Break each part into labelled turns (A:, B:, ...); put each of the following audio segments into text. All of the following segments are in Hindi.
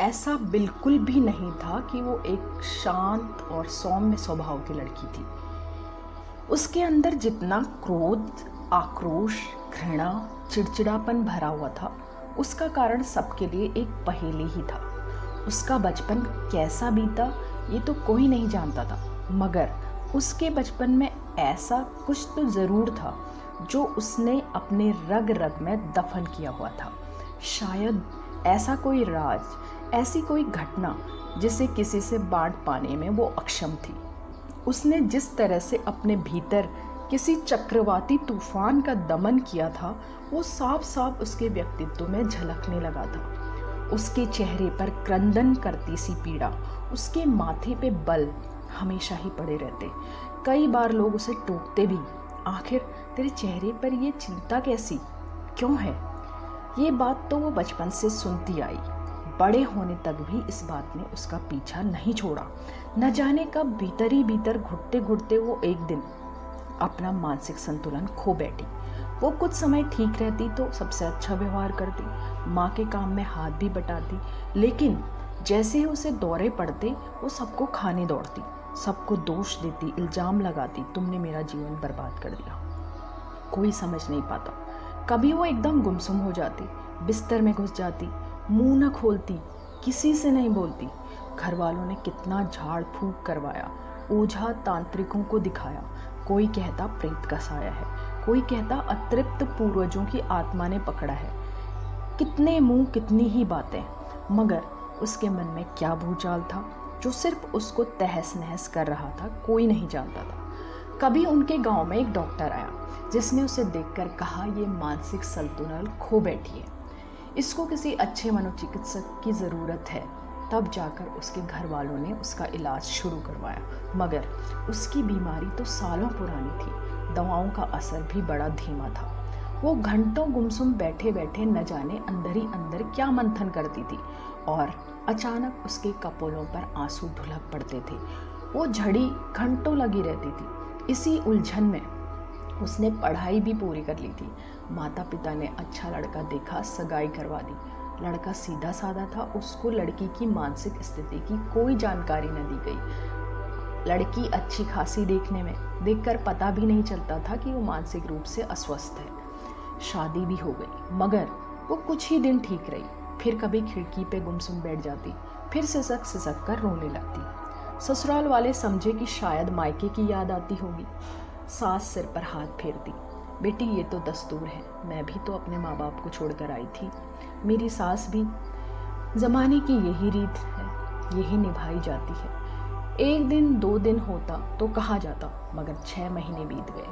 A: ऐसा बिल्कुल भी नहीं था कि वो एक शांत और सौम्य स्वभाव की लड़की थी। उसके अंदर जितना क्रोध, आक्रोश, घृणा, चिड़चिड़ापन भरा हुआ था, उसका कारण सबके लिए एक पहेली ही था। उसका बचपन कैसा बीता ये तो कोई नहीं जानता था, मगर उसके बचपन में ऐसा कुछ तो ज़रूर था जो उसने अपने रग रग में दफन किया हुआ था। शायद ऐसा कोई राज, ऐसी कोई घटना जिसे किसी से बांट पाने में वो अक्षम थी। उसने जिस तरह से अपने भीतर किसी चक्रवाती तूफान का दमन किया था, वो साफ साफ उसके व्यक्तित्व में झलकने लगा था। उसके चेहरे पर क्रंदन करती सी पीड़ा, उसके माथे पे बल हमेशा ही पड़े रहते। कई बार लोग उसे टोकते भी, आखिर तेरे चेहरे पर ये चिंता कैसी, क्यों है? ये बात तो वो बचपन से सुनती आई। बड़े होने तक भी इस बात ने उसका पीछा नहीं छोड़ा। न जाने कब भीतर ही भीतर घुटते घुटते वो एक दिन अपना मानसिक संतुलन खो बैठी। वो कुछ समय ठीक रहती तो सबसे अच्छा व्यवहार करती, माँ के काम में हाथ भी बटाती, लेकिन जैसे ही उसे दौरे पड़ते वो सबको खाने दौड़ती, सबको दोष देती, इल्ज़ाम लगाती, तुमने मेरा जीवन बर्बाद कर दिया। कोई समझ नहीं पाता। कभी वो एकदम गुमसुम हो जाती, बिस्तर में घुस जाती, मुंह न खोलती, किसी से नहीं बोलती। घर वालों ने कितना झाड़ फूंक करवाया, ओझा तांत्रिकों को दिखाया। कोई कहता प्रेत का साया है, कोई कहता अतृप्त पूर्वजों की आत्मा ने पकड़ा है। कितने मुंह कितनी ही बातें, मगर उसके मन में क्या भूचाल था जो सिर्फ उसको तहस नहस कर रहा था, कोई नहीं जानता था। कभी उनके गांव में एक डॉक्टर आया जिसने उसे देखकर कहा, ये मानसिक संतुलन खो बैठी है, इसको किसी अच्छे मनोचिकित्सक की ज़रूरत है। तब जाकर उसके घर वालों ने उसका इलाज शुरू करवाया, मगर उसकी बीमारी तो सालों पुरानी थी। दवाओं का असर भी बड़ा धीमा था। वो घंटों गुमसुम बैठे बैठे न जाने अंदर ही अंदर क्या मंथन करती थी, और अचानक उसके कपोलों पर आंसू ढुलक पड़ते थे। वो झड़ी घंटों लगी रहती थी। इसी उलझन में उसने पढ़ाई भी पूरी कर ली थी। माता पिता ने अच्छा लड़का देखा, सगाई करवा दी। लड़का सीधा साधा था, उसको लड़की की मानसिक स्थिति की कोई जानकारी न दी गई। लड़की अच्छी खासी देखने में, देखकर पता भी नहीं चलता था कि वो मानसिक रूप से अस्वस्थ है। शादी भी हो गई, मगर वो कुछ ही दिन ठीक रही। फिर कभी खिड़की पे गुमसुम बैठ जाती, फिर सिसक सिसक कर रोने लगती। ससुराल वाले समझे कि शायद मायके की याद आती होगी। सास सिर पर हाथ फेरती, बेटी ये तो दस्तूर है, मैं भी तो अपने माँ बाप को छोड़कर आई थी, मेरी सास भी, ज़माने की यही रीत है, यही निभाई जाती है। एक दिन दो दिन होता तो कहा जाता, मगर 6 महीने बीत गए।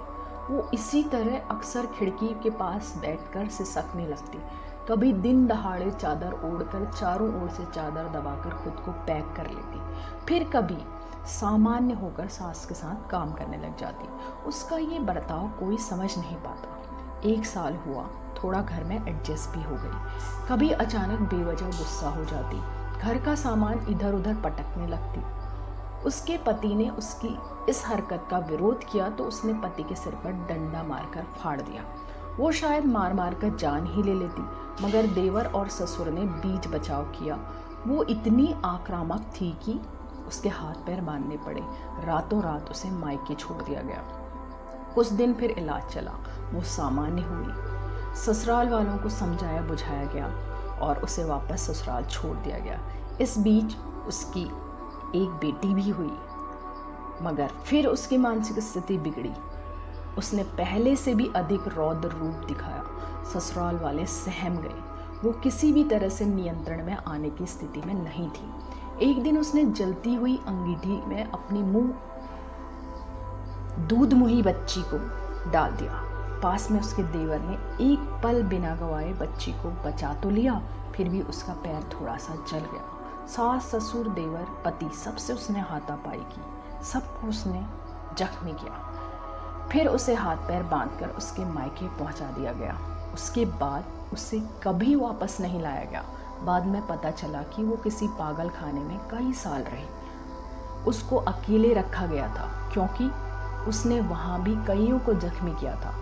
A: वो इसी तरह अक्सर खिड़की के पास बैठकर सिसकने लगती। कभी दिन दहाड़े चादर ओढ़कर चारों ओर से चादर दबाकर खुद को पैक कर लेती, फिर कभी सामान्य होकर सास के साथ काम करने लग जाती। उसका ये बर्ताव कोई समझ नहीं पाता। 1 साल हुआ, थोड़ा घर में एडजस्ट भी हो गई। कभी अचानक बेवजह गुस्सा हो जाती, घर का सामान इधर उधर पटकने लगती। उसके पति ने उसकी इस हरकत का विरोध किया तो उसने पति के सिर पर डंडा मारकर फाड़ दिया। वो शायद मार मार कर जान ही ले लेती, मगर देवर और ससुर ने बीच बचाव किया। वो इतनी आक्रामक थी कि उसके हाथ पैर बांधने पड़े। रातों रात उसे मायके छोड़ दिया गया। कुछ दिन फिर इलाज चला, वो सामान्य हुई। ससुराल वालों को समझाया बुझाया गया और उसे वापस ससुराल छोड़ दिया गया। इस बीच उसकी एक बेटी भी हुई, मगर फिर उसकी मानसिक स्थिति बिगड़ी। उसने पहले से भी अधिक रौद्र रूप दिखाया। ससुराल वाले सहम गए। वो किसी भी तरह से नियंत्रण में आने की स्थिति में नहीं थी। एक दिन उसने जलती हुई अंगीठी में अपनी दूध मुही बच्ची को डाल दिया। पास में उसके देवर ने एक पल बिना गवाए बच्ची को बचा तो लिया, फिर भी उसका पैर थोड़ा सा जल गया। सास, ससुर, देवर, पति, सबसे उसने हाथापाई की, सबको उसने जख्मी किया। फिर उसे हाथ पैर बांधकर उसके मायके पहुंचा दिया गया। उसके बाद उसे कभी वापस नहीं लाया गया। बाद में पता चला कि वो किसी पागल खाने में कई साल रही। उसको अकेले रखा गया था क्योंकि उसने वहाँ भी कईयों को जख्मी किया था।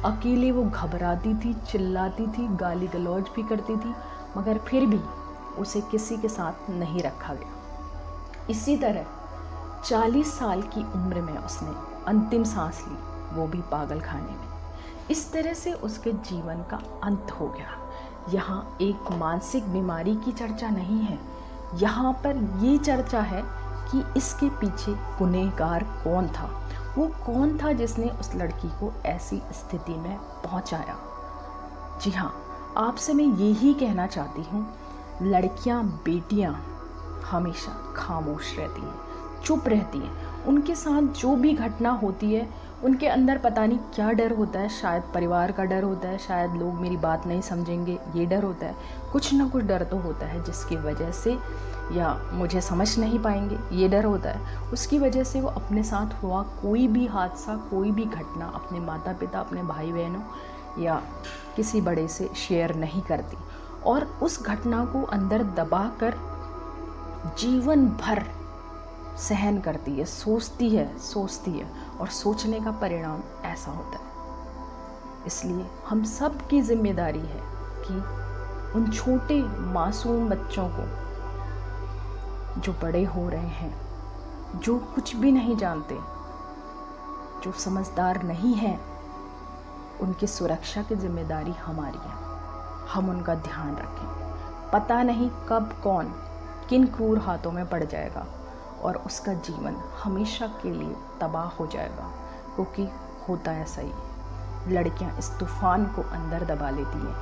A: अकेले वो घबराती थी, चिल्लाती थी, गाली गलौज भी करती थी, मगर फिर भी उसे किसी के साथ नहीं रखा गया। इसी तरह 40 साल की उम्र में उसने अंतिम सांस ली, वो भी पागल खाने में। इस तरह से उसके जीवन का अंत हो गया। यहाँ एक मानसिक बीमारी की चर्चा नहीं है, यहाँ पर ये चर्चा है कि इसके पीछे गुनहगार कौन था, वो कौन था जिसने उस लड़की को ऐसी स्थिति में पहुंचाया। जी हाँ, आपसे मैं यही कहना चाहती हूँ, लड़कियाँ बेटियाँ हमेशा खामोश रहती हैं, चुप रहती हैं। उनके साथ जो भी घटना होती है उनके अंदर पता नहीं क्या डर होता है, शायद परिवार का डर होता है, शायद लोग मेरी बात नहीं समझेंगे ये डर होता है, कुछ ना कुछ डर तो होता है जिसकी वजह से, या मुझे समझ नहीं पाएंगे ये डर होता है, उसकी वजह से वो अपने साथ हुआ कोई भी हादसा, कोई भी घटना अपने माता पिता, अपने भाई बहनों या किसी बड़े से शेयर नहीं करती, और उस घटना को अंदर दबा कर जीवन भर सहन करती है, सोचती है और सोचने का परिणाम ऐसा होता है। इसलिए हम सब की जिम्मेदारी है कि उन छोटे मासूम बच्चों को जो बड़े हो रहे हैं, जो कुछ भी नहीं जानते, जो समझदार नहीं हैं, उनकी सुरक्षा की जिम्मेदारी हमारी है। हम उनका ध्यान रखें। पता नहीं कब कौन किन क्रूर हाथों में पड़ जाएगा और उसका जीवन हमेशा के लिए तबाह हो जाएगा, क्योंकि होता ऐसा ही। लड़कियां इस तूफान को अंदर दबा लेती हैं,